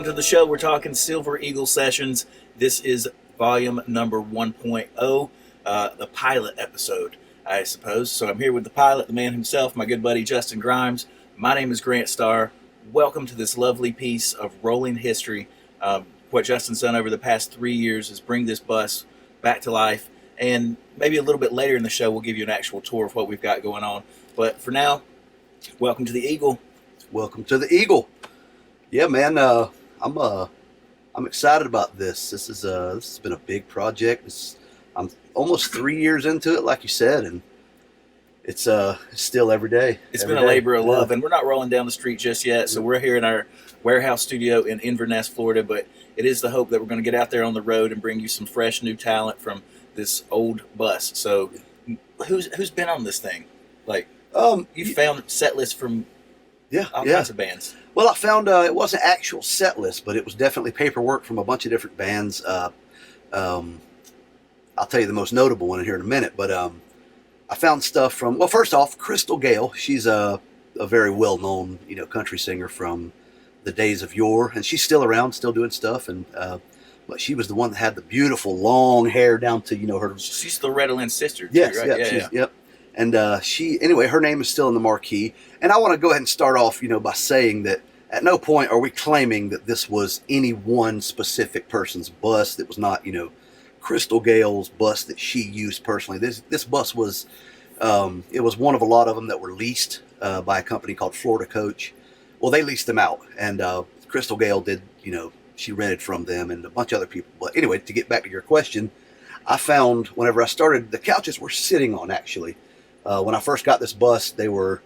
Welcome to the show. We're talking Silver Eagle Sessions. This is volume number 1.0, the pilot episode, I suppose. So I'm here with the pilot, the man himself, my good buddy Justin Grimes. My name is Grant Starr. Welcome to this lovely piece of rolling history. What Justin's done over the past 3 years is bring this bus back to life. And maybe a little bit later in the show, we'll give you an actual tour of what we've got going on. But for now, welcome to the Eagle. Welcome to the Eagle. Yeah, man. I'm excited about this. This has been a big project. I'm almost 3 years into it, like you said, and it's still every day. It's been a labor of love, and we're not rolling down the street just yet. So we're here in our warehouse studio in Inverness, Florida. But it is the hope that we're going to get out there on the road and bring you some fresh new talent from this old bus. So, who's been on this thing? Like, you found set lists from all kinds of bands. Well, I found it wasn't actual set list, but it was definitely paperwork from a bunch of different bands. I'll tell you the most notable one here in a minute, but I found stuff from, well, first off, Crystal Gale. She's a very well-known, country singer from the days of yore, and she's still around, still doing stuff, and but she was the one that had the beautiful long hair down to, her. She's the Loretta Lynn's sister, too, yes, right? Yeah. Yep. And anyway, her name is still in the marquee. And I want to go ahead and start off, by saying that at no point are we claiming that this was any one specific person's bus. That was not, Crystal Gale's bus that she used personally. This bus was, it was one of a lot of them that were leased by a company called Florida Coach. Well, they leased them out, and Crystal Gale did, she rented from them and a bunch of other people. But anyway, to get back to your question, I found whenever I started, the couches were sitting on, actually. When I first got this bus, the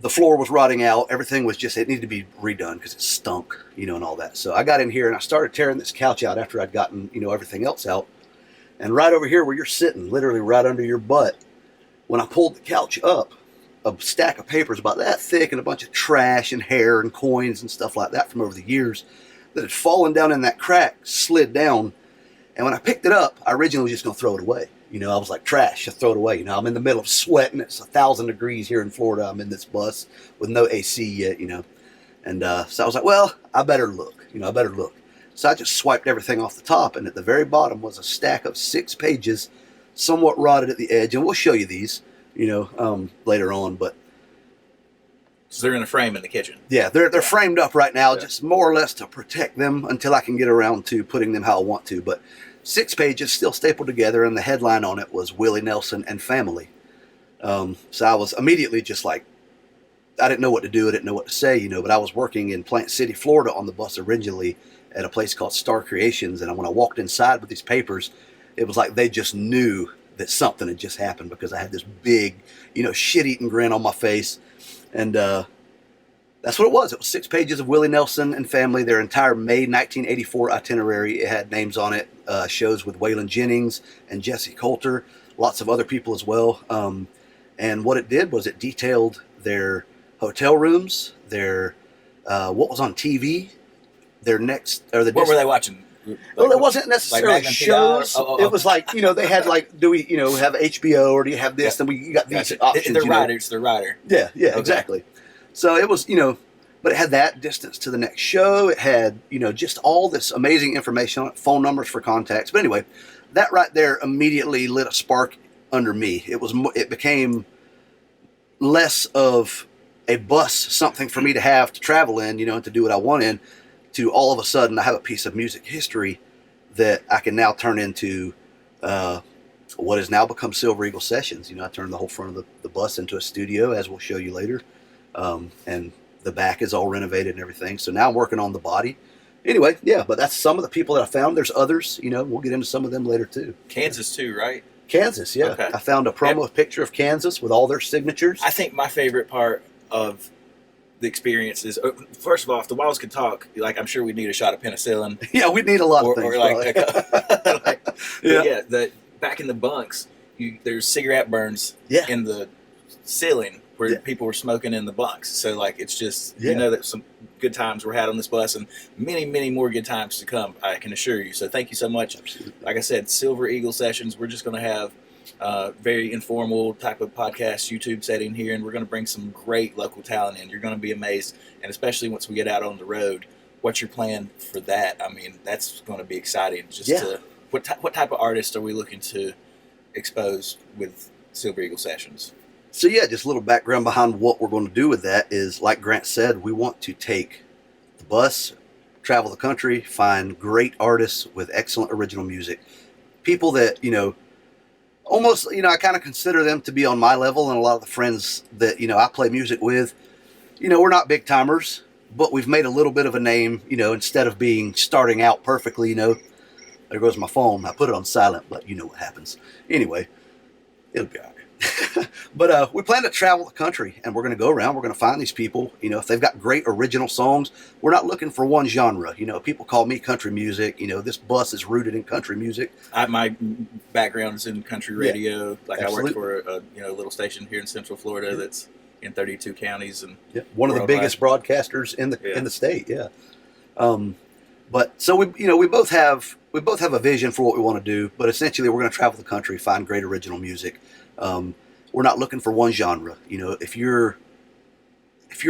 floor was rotting out. Everything was it needed to be redone because it stunk, and all that. So I got in here and I started tearing this couch out after I'd gotten, everything else out. And right over here where you're sitting, literally right under your butt, when I pulled the couch up, a stack of papers about that thick and a bunch of trash and hair and coins and stuff like that from over the years that had fallen down in that crack, slid down. And when I picked it up, I originally was just going to throw it away. I was like, trash, just throw it away. I'm in the middle of sweating. It's 1,000 degrees here in Florida. I'm in this bus with no AC yet, And so I was like, well, I better look. So I just swiped everything off the top. And at the very bottom was a stack of 6 pages, somewhat rotted at the edge. And we'll show you these, later on. But so they're in a frame in the kitchen. Yeah, they're framed up right now, just more or less to protect them until I can get around to putting them how I want to. But 6 pages still stapled together, and the headline on it was Willie Nelson and Family. So I was immediately just like, I didn't know what to do. I didn't know what to say, but I was working in Plant City, Florida on the bus originally at a place called Star Creations. And when I walked inside with these papers, it was like they just knew that something had just happened because I had this big, shit-eating grin on my face. And that's what it was. It was 6 pages of Willie Nelson and Family, their entire May 1984 itinerary. It had names on it, shows with Waylon Jennings and Jesse Coulter, lots of other people as well. And what it did was it detailed their hotel rooms, their what was on TV, what were they watching? Well, it wasn't necessarily like shows. It was like, they had like, do we, have HBO or do you have this? And you got these options. They're writer. Yeah, okay. Exactly. So it was, but it had that distance to the next show. It had, just all this amazing information on it, phone numbers for contacts. But anyway, that right there immediately lit a spark under me. It became less of a bus, something for me to have to travel in, and to do what I want in, to all of a sudden I have a piece of music history that I can now turn into what has now become Silver Eagle Sessions. I turned the whole front of the bus into a studio, as we'll show you later. And the back is all renovated and everything. So now I'm working on the body. Anyway, yeah, but that's some of the people that I found. There's others, we'll get into some of them later too. Kansas too, right? Kansas, yeah. Okay. I found a promo picture of Kansas with all their signatures. I think my favorite part of the experience is, first of all, if the walls could talk, like I'm sure we'd need a shot of penicillin. Yeah, we'd need a lot of things. Or back in the bunks, there's cigarette burns in the ceiling where people were smoking in the bunks. So it's just, that some good times were had on this bus and many, many more good times to come, I can assure you. So thank you so much. Absolutely. Like I said, Silver Eagle Sessions, we're just going to have very informal type of podcast YouTube setting here, and we're going to bring some great local talent in. You're going to be amazed, and especially once we get out on the road, what's your plan for that? I mean, that's going to be exciting. Just Yeah. to what type of artist are we looking to expose with Silver Eagle Sessions? So yeah, just a little background behind what we're going to do with that is, like Grant said, we want to take the bus, travel the country, find great artists with excellent original music, people that almost I kind of consider them to be on my level, and a lot of the friends that I play music with, we're not big timers, but we've made a little bit of a name, instead of being starting out perfectly. There goes my phone. I put it on silent, but you know what happens. Anyway, it'll be all right. But we plan to travel the country, and we're going to go around. We're going to find these people. If they've got great original songs, we're not looking for one genre. People call me country music. This bus is rooted in country music. My background is in country radio. Yeah, like absolutely. I work for a little station here in Central Florida that's in 32 counties and one of the biggest broadcasters in the state. Yeah. But so we both have a vision for what we want to do. But essentially, we're going to travel the country, find great original music. We're not looking for one genre. If you're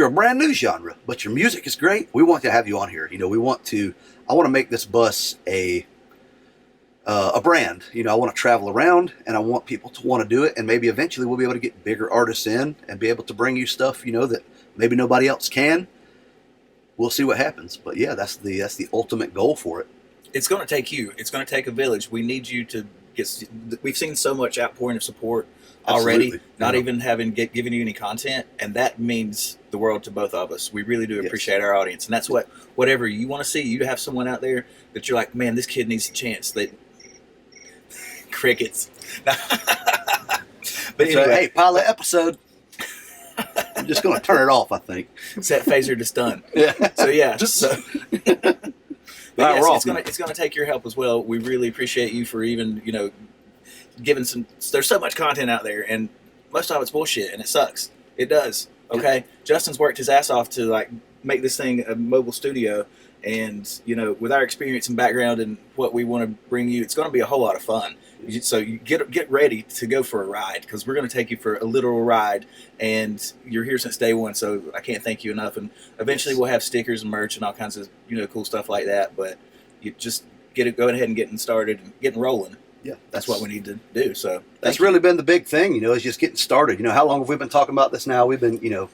a brand new genre, but your music is great, we want to have you on here. I want to make this bus a brand. I want to travel around, and I want people to want to do it, and maybe eventually we'll be able to get bigger artists in and be able to bring you stuff, that maybe nobody else can. We'll see what happens. But yeah, that's the ultimate goal for it. It's going to take you. It's going to take a village. We need you to get. We've seen so much outpouring of support already. Absolutely. Not even given you any content, and that means the world to both of us. We really do appreciate our audience, and that's whatever you want to see. You have someone out there that you're like, man, this kid needs a chance. Crickets. But anyway, hey, pilot episode. I'm just going to turn it off, I think. Set phaser to stun. Yeah. So yeah. Right, it's going to take your help as well. We really appreciate you for even giving some. There's so much content out there, and most of it's bullshit, and it sucks. It does. Okay. Yeah. Justin's worked his ass off to make this thing a mobile studio, and with our experience and background and what we want to bring you, it's going to be a whole lot of fun. So you get ready to go for a ride, because we're going to take you for a literal ride, and you're here since day one. So I can't thank you enough. And eventually we'll have stickers and merch and all kinds of cool stuff like that. But you just go ahead and getting started and getting rolling. Yeah, that's what we need to do. So that's really been the big thing, is just getting started. How long have we been talking about this now? We've been,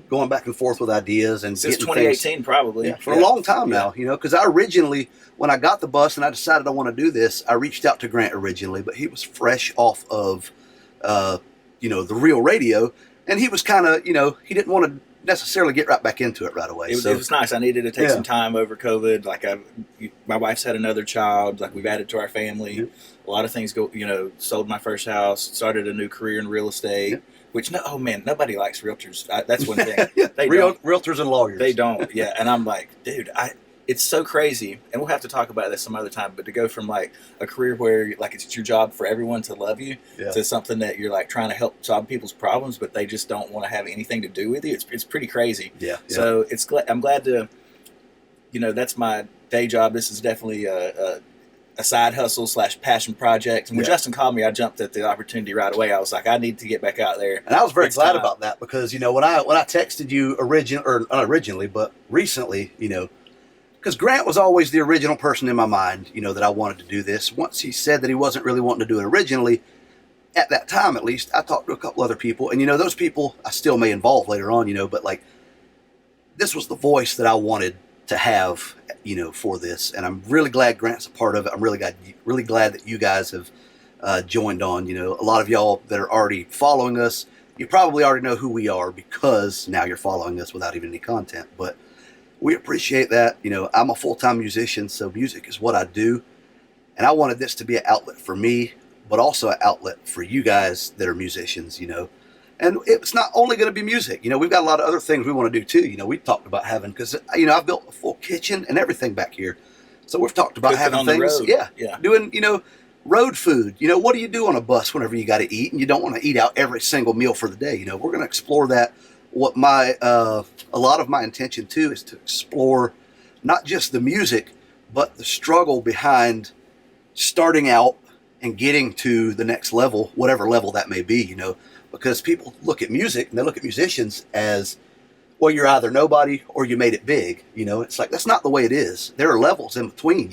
going back and forth with ideas and since getting 2018 things, probably for a long time now. Because I originally, when I got the bus and I decided I want to do this, I reached out to Grant originally, but he was fresh off of, the real radio, and he was kind of, he didn't want to necessarily get right back into it right away. It was nice. I needed to take some time over COVID. My wife's had another child. We've added to our family. Yeah. A lot of things sold my first house, started a new career in real estate. Yeah. Which nobody likes realtors. That's one thing. Realtors and lawyers. They don't. Yeah, and I'm like, dude, it's so crazy, and we'll have to talk about this some other time. But to go from a career where it's your job for everyone to love you to something that you're trying to help solve people's problems, but they just don't want to have anything to do with you. It's pretty crazy. Yeah. So I'm glad to, that's my day job. This is definitely a side hustle / passion project. And when Justin called me, I jumped at the opportunity right away. I was like, I need to get back out there. And I was very glad about that, because when I texted you not originally, but recently, because Grant was always the original person in my mind, that I wanted to do this. Once he said that he wasn't really wanting to do it originally, at that time at least, I talked to a couple other people, and those people I still may involve later on, but this was the voice that I wanted to have, for this, and I'm really glad Grant's a part of it. I'm really glad that you guys have joined on. A lot of y'all that are already following us, you probably already know who we are, because now you're following us without even any content. But we appreciate that. I'm a full-time musician, so music is what I do, and I wanted this to be an outlet for me, but also an outlet for you guys that are musicians. And it's not only going to be music. We've got a lot of other things we want to do too. We talked about having, because I've built a full kitchen and everything back here, so we've talked about having things. Doing road food. What do you do on a bus whenever you got to eat and you don't want to eat out every single meal for the day? We're going to explore that. What a lot of my intention too is to explore not just the music, but the struggle behind starting out and getting to the next level, whatever level that may be. Because people look at music and they look at musicians as, well, you're either nobody or you made it big. It's like that's not the way it is. There are levels in between.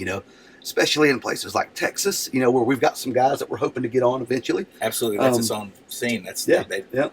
Especially in places like Texas. Where we've got some guys that we're hoping to get on eventually. Absolutely, that's its own scene. That's yeah, yeah.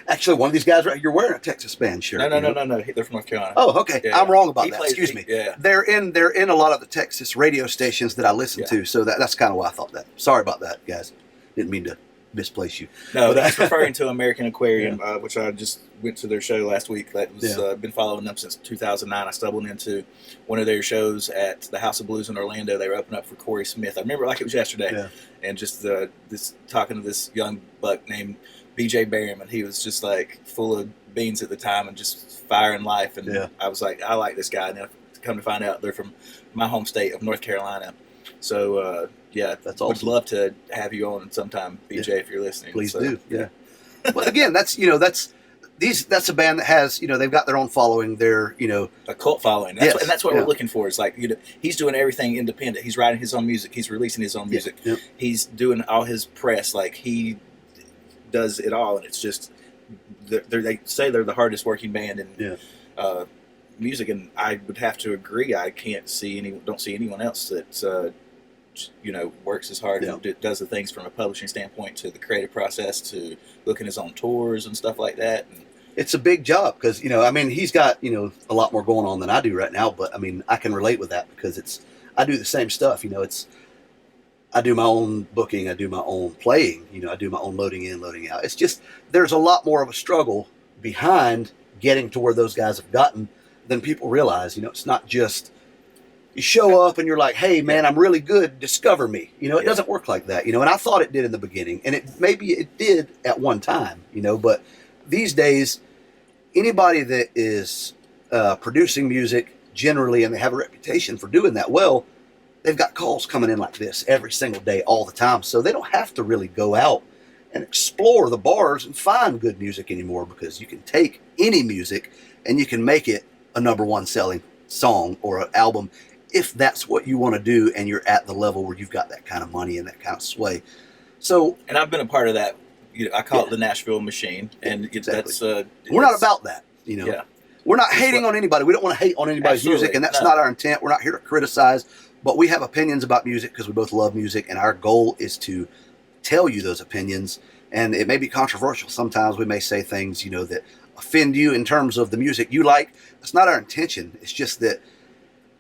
Actually, one of these guys, right? You're wearing a Texas band shirt. No. They're from North Carolina. Oh, okay. Yeah, I'm wrong about that. plays, Excuse me. Yeah. They're in a lot of the Texas radio stations that I listen to, so that's kind of why I thought that. Sorry about that, guys. Didn't mean to misplace you. No, that's referring to American Aquarium, which I just went to their show last week. That was been following them since 2009. I stumbled into one of their shows at the House of Blues in Orlando. They were opening up for Corey Smith. I remember it like it was yesterday. And just this talking to this young buck named BJ Barham, and he was just like full of beans at the time and just firing life. And I was like, I like this guy. And then come to find out, they're from my home state of North Carolina. So that's awesome. Would love to have you on sometime, BJ, if you're listening. Please do. Yeah. But again, that's a band that has they've got their own following. They're a cult following. That's what we're looking for. Is like he's doing everything independent. He's writing his own music. He's releasing his own music. Yep. He's doing all his press. Like he does it all, and it's just they say they're the hardest working band in music, and I would have to agree. I don't see anyone else that works as hard and does the things from a publishing standpoint to the creative process to booking his own tours and stuff like that. And it's a big job because he's got a lot more going on than I do right now, but I can relate with that because I do the same stuff. I do my own booking, I do my own playing, I do my own loading in, loading out. It's just there's a lot more of a struggle behind getting to where those guys have gotten than people realize. It's not just you show up and you're like, hey man, I'm really good, discover me. It doesn't work like that. And I thought it did in the beginning, and maybe it did at one time, but these days anybody that is producing music generally, and they have a reputation for doing that well, they've got calls coming in like this every single day, all the time. So they don't have to really go out and explore the bars and find good music anymore, because you can take any music and you can make it a #1 selling song or an album if that's what you want to do and you're at the level where you've got that kind of money and that kind of sway. So, and I've been a part of that. I call it the Nashville machine, and exactly. We're not about that. We're not hating on anybody. We don't want to hate on anybody's music, and that's not our intent. We're not here to criticize. But we have opinions about music because we both love music, and our goal is to tell you those opinions. And it may be controversial. Sometimes we may say things, that offend you in terms of the music you like. That's not our intention. It's just that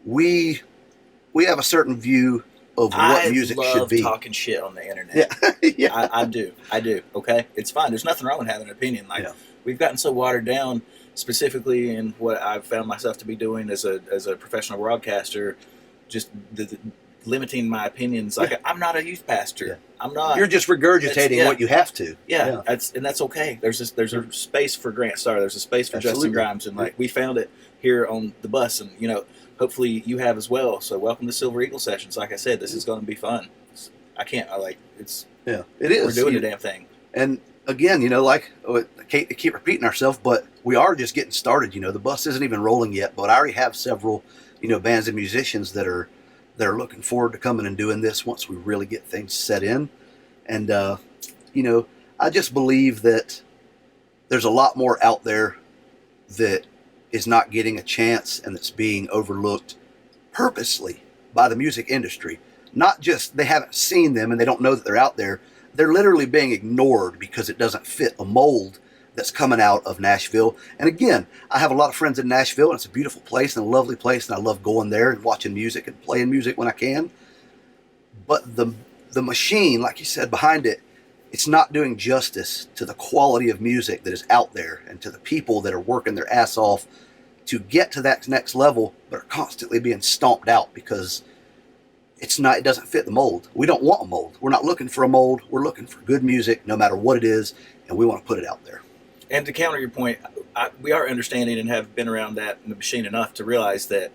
we have a certain view of what music should be. I love talking shit on the internet. Yeah. I do. Okay, it's fine. There's nothing wrong with having an opinion. We've gotten so watered down, specifically in what I've found myself to be doing as a professional broadcaster. Just limiting my opinions. I'm not a youth pastor. I'm not. You're just regurgitating what you have to. That's okay. There's a space for Grant Starr. There's a space for Justin Grimes, and we found it here on the bus, and hopefully you have as well. So welcome to Silver Eagle Sessions. Like I said, this is going to be fun. It is. We're doing the damn thing. And again, I keep repeating ourselves, but we are just getting started. The bus isn't even rolling yet, but I already have several bands and musicians that are looking forward to coming and doing this once we really get things set in. And, I just believe that there's a lot more out there that is not getting a chance and that's being overlooked purposely by the music industry. Not just they haven't seen them and they don't know that they're out there. They're literally being ignored because it doesn't fit a mold that's coming out of Nashville. And again, I have a lot of friends in Nashville, and it's a beautiful place and a lovely place, and I love going there and watching music and playing music when I can. But the machine, like you said, behind it, it's not doing justice to the quality of music that is out there and to the people that are working their ass off to get to that next level, but are constantly being stomped out because it doesn't fit the mold. We don't want a mold. We're not looking for a mold. We're looking for good music, no matter what it is, and we want to put it out there. And to counter your point, we are understanding and have been around that in the machine enough to realize that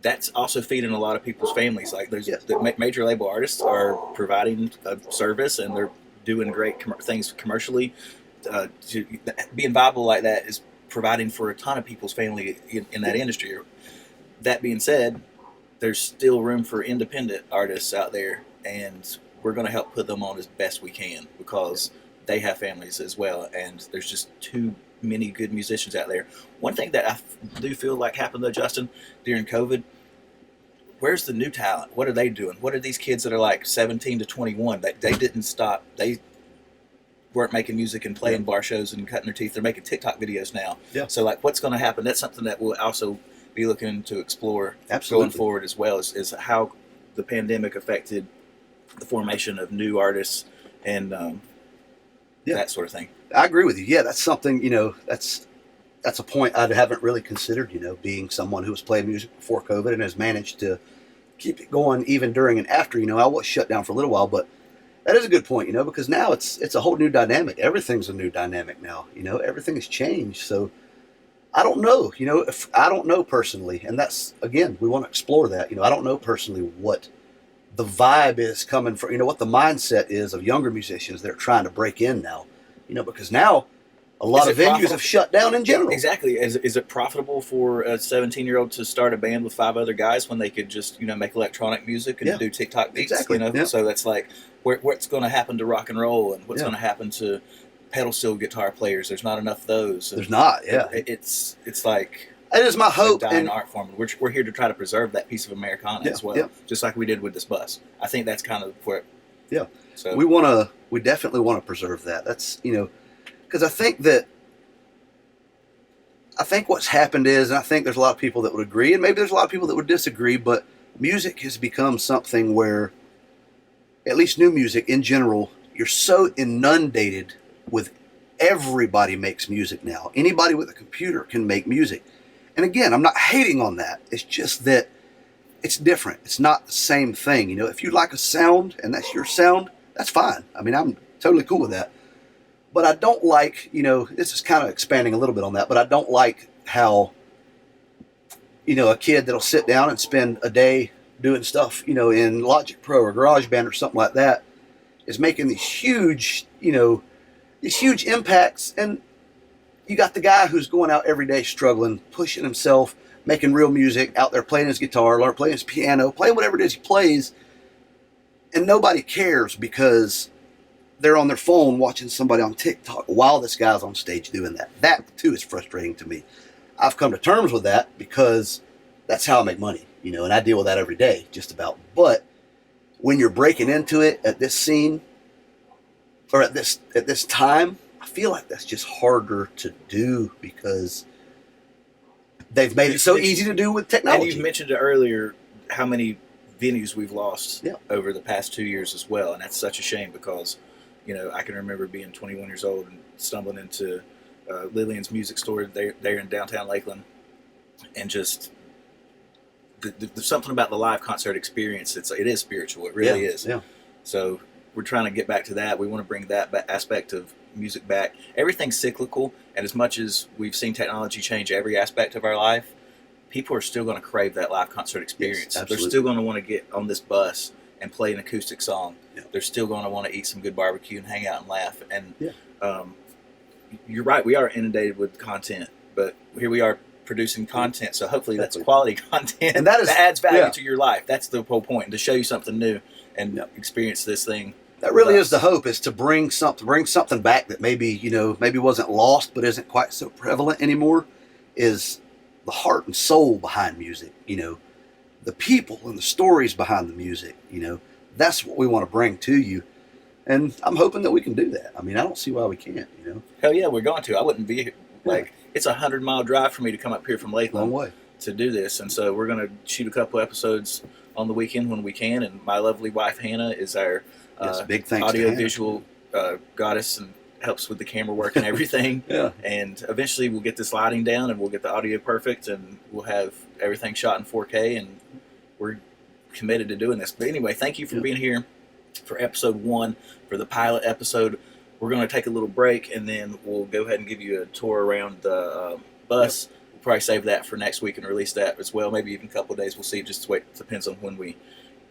that's also feeding a lot of people's families. Like the major label artists are providing a service, and they're doing great things commercially. Being viable like that is providing for a ton of people's family in that industry. That being said, there's still room for independent artists out there, and we're going to help put them on as best we can because they have families as well, and there's just too many good musicians out there. One thing that I do feel like happened though, Justin, during COVID, where's the new talent? What are they doing? What are these kids that are like 17 to 21? They didn't stop. They weren't making music and playing bar shows and cutting their teeth. They're making TikTok videos now. Yeah. So like, what's going to happen? That's something that we'll also be looking to explore Absolutely. going forward as well. Is how the pandemic affected the formation of new artists and that sort of thing. I agree with you. Yeah, that's something, that's a point I haven't really considered, being someone who was playing music before COVID and has managed to keep it going even during and after. I was shut down for a little while, but that is a good point, because now it's a whole new dynamic. Everything's a new dynamic now, everything has changed. So I don't know, if I don't know personally, and that's, again, we want to explore that. I don't know personally what the vibe is coming from, what the mindset is of younger musicians that are trying to break in now, because now a lot of venues have shut down in general. Exactly. Is it profitable for a 17-year-old to start a band with 5 other guys when they could just, make electronic music and do TikTok beats? Exactly. So that's like, what's going to happen to rock and roll, and what's going to happen to pedal steel guitar players? There's not enough of those. There's not. It's like, it is my hope. A dying art form. We're here to try to preserve that piece of Americana as well, just like we did with this bus. I think that's kind of where. Yeah. So we definitely want to preserve that. That's because I think what's happened is, and I think there's a lot of people that would agree, and maybe there's a lot of people that would disagree, but music has become something where, at least new music in general, you're so inundated with everybody makes music now. Anybody with a computer can make music. And again, I'm not hating on that. It's just that it's different. It's not the same thing. If you like a sound and that's your sound, that's fine. I mean, I'm totally cool with that. But I don't like, this is kind of expanding a little bit on that, but I don't like how, a kid that'll sit down and spend a day doing stuff, in Logic Pro or GarageBand or something like that, is making these huge impacts. And you got the guy who's going out every day struggling, pushing himself, making real music, out there playing his guitar, playing his piano, playing whatever it is he plays, and nobody cares because they're on their phone watching somebody on TikTok while this guy's on stage doing that. That, too, is frustrating to me. I've come to terms with that because that's how I make money, and I deal with that every day, just about. But when you're breaking into it at this scene, or at this time, I feel like that's just harder to do because they've made it so easy to do with technology. And you mentioned it earlier how many venues we've lost over the past 2 years as well, and that's such a shame because, I can remember being 21 years old and stumbling into Lillian's music store there in downtown Lakeland, and just there's something about the live concert experience. It is spiritual. It really is. Yeah. So we're trying to get back to that. We want to bring that aspect of music back. Everything's cyclical, and as much as we've seen technology change every aspect of our life, people are still going to crave that live concert experience. Yes, they're still going to want to get on this bus and play an acoustic song. Yeah. They're still going to want to eat some good barbecue and hang out and laugh. And you're right, we are inundated with content, but here we are producing content, so hopefully that's quality content and that adds value to your life. That's the whole point, to show you something new and experience this thing. That really is the hope, is to bring something back that maybe wasn't lost but isn't quite so prevalent anymore, is the heart and soul behind music, the people and the stories behind the music, that's what we want to bring to you. And I'm hoping that we can do that. I mean, I don't see why we can't, Hell yeah, we're going to. I wouldn't be here. It's a 100-mile drive for me to come up here from Lakeland. Long way. To do this. And so we're going to shoot a couple episodes on the weekend when we can. And my lovely wife, Hannah, is our big thanks audio-visual goddess and helps with the camera work and everything. Yeah. And eventually we'll get this lighting down and we'll get the audio perfect and we'll have everything shot in 4K, and we're committed to doing this. But anyway, thank you for being here for episode 1, for the pilot episode. We're going to take a little break, and then we'll go ahead and give you a tour around the bus. We'll probably save that for next week and release that as well, maybe even a couple of days. We'll see. Just wait. Depends on when we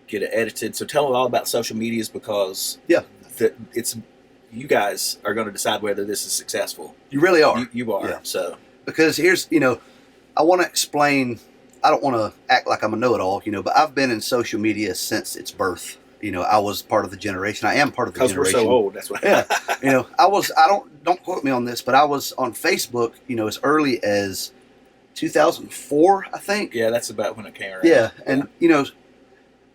get it edited. So tell them all about social medias, because you guys are going to decide whether this is successful. You really are. You are. Yeah. So because here's, I want to explain. I don't want to act like I'm a know-it-all, but I've been in social media since its birth. I was part of the generation. I am part of the Because we're generation. so old, that's why. Yeah, don't quote me on this, but I was on Facebook, as early as 2004, I think. Yeah, that's about when it came around. Yeah, and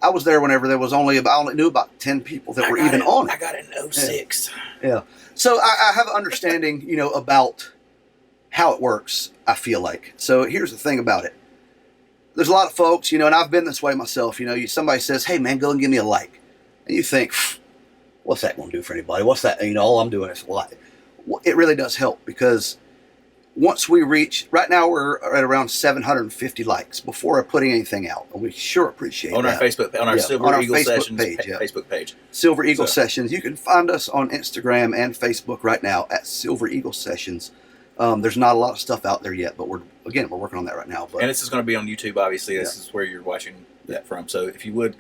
I was there whenever there was I only knew about 10 people that were even on it. I got it in 06. Yeah. So I have an understanding, about how it works, I feel like. So here's the thing about it. There's a lot of folks, and I've been this way myself. Somebody says, hey, man, go and give me a like. And you think, what's that going to do for anybody? What's that? All I'm doing is like. It really does help, because once we reach, right now we're at around 750 likes before putting anything out. And we sure appreciate on that. Our Facebook, on our Silver Eagle Facebook Sessions page, Facebook page. Silver Eagle Sessions. You can find us on Instagram and Facebook right now at Silver Eagle Sessions. There's not a lot of stuff out there yet, but we're working on that right now. But, and this is going to be on YouTube, obviously. This is where you're watching that from. So if you would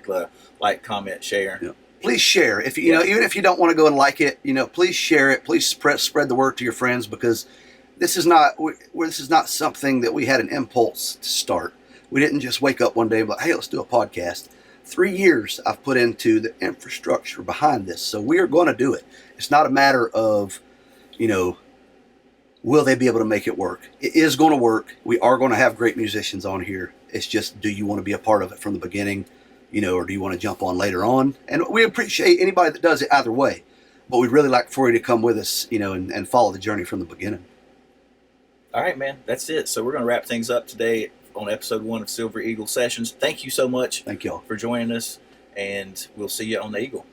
like, comment, share. Yeah. Please share. If you even if you don't want to go and like it, please share it. Please spread the word to your friends, because this is not something that we had an impulse to start. We didn't just wake up one day and be like, hey, let's do a podcast. 3 years I've put into the infrastructure behind this, so we are going to do it. It's not a matter of, will they be able to make it work? It is going to work. We are going to have great musicians on here. It's just, do you want to be a part of it from the beginning, or do you want to jump on later on? And we appreciate anybody that does it either way, but we'd really like for you to come with us, and follow the journey from the beginning. All right, man, that's it. So we're going to wrap things up today on episode 1 of Silver Eagle Sessions. Thank you so much. Thank y'all for joining us, and we'll see you on the Eagle.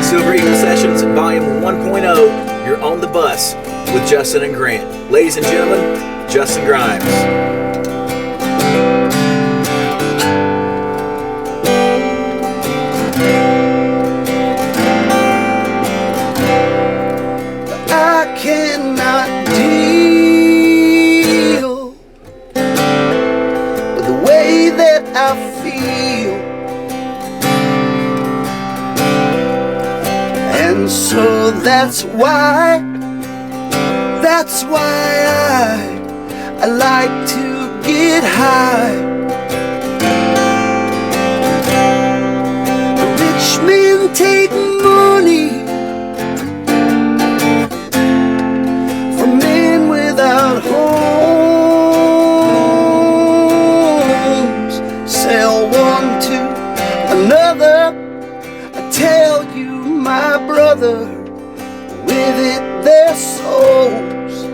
Silver Eagle Sessions, Volume 1.0. You're on the bus with Justin and Grant. Ladies and gentlemen, Justin Grimes. Cannot deal with the way that I feel, and so that's why I like to get high. Rich men take money without homes, sell one to another. I tell you, my brother, with it their souls.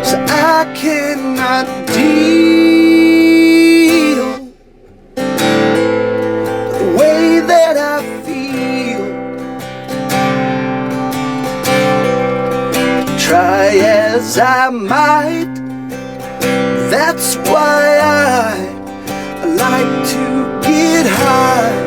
So I cannot deal with the way that I feel. Try as I might, that's why I like to get high.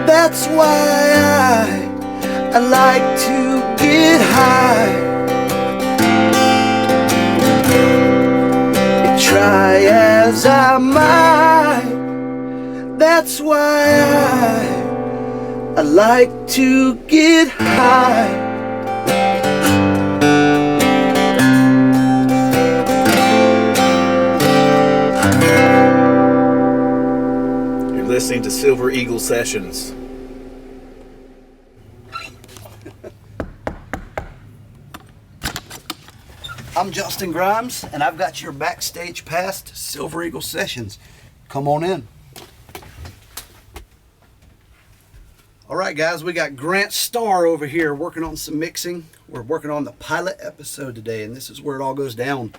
That's why I like to get high. And try as I might, that's why I like to get high. Listening to Silver Eagle Sessions. I'm Justin Grimes, and I've got your backstage pass to Silver Eagle Sessions. Come on in. All right, guys, we got Grant Starr over here working on some mixing. We're working on the pilot episode today, and this is where it all goes down.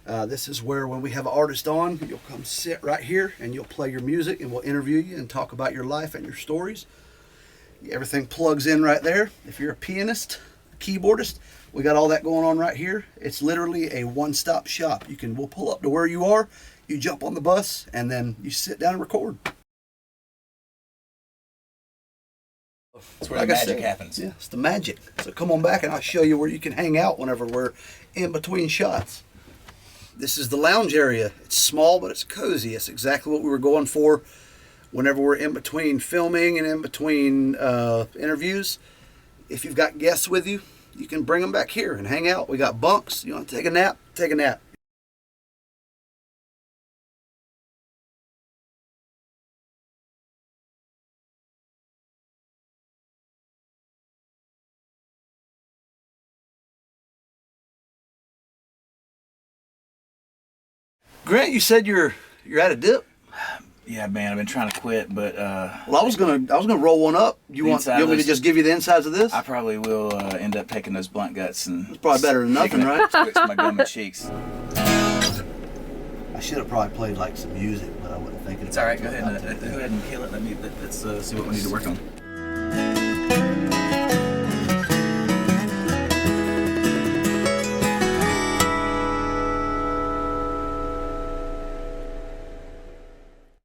This is where when we have an artist on, you'll come sit right here and you'll play your music and we'll interview you and talk about your life and your stories. Everything plugs in right there. If you're a pianist, keyboardist, we got all that going on right here. It's literally a one-stop shop. We'll pull up to where you are, you jump on the bus, and then you sit down and record. That's where the magic happens. Yeah, it's the magic. So come on back and I'll show you where you can hang out whenever we're in between shots. This is the lounge area. It's small, but it's cozy. It's exactly what we were going for whenever we're in between filming and in between interviews. If you've got guests with you, you can bring them back here and hang out. We got bunks. You want to take a nap? Take a nap. Grant, you said you're at a dip. Yeah, man, I've been trying to quit, but Well, I was gonna roll one up. You want me to just give you the insides of this? I probably will end up taking those blunt guts and It's probably better than nothing, right? Switch my gum and cheeks. I should have probably played like some music, but I wasn't thinking. It's all right. Go ahead and kill it. Let's see what we need to work on.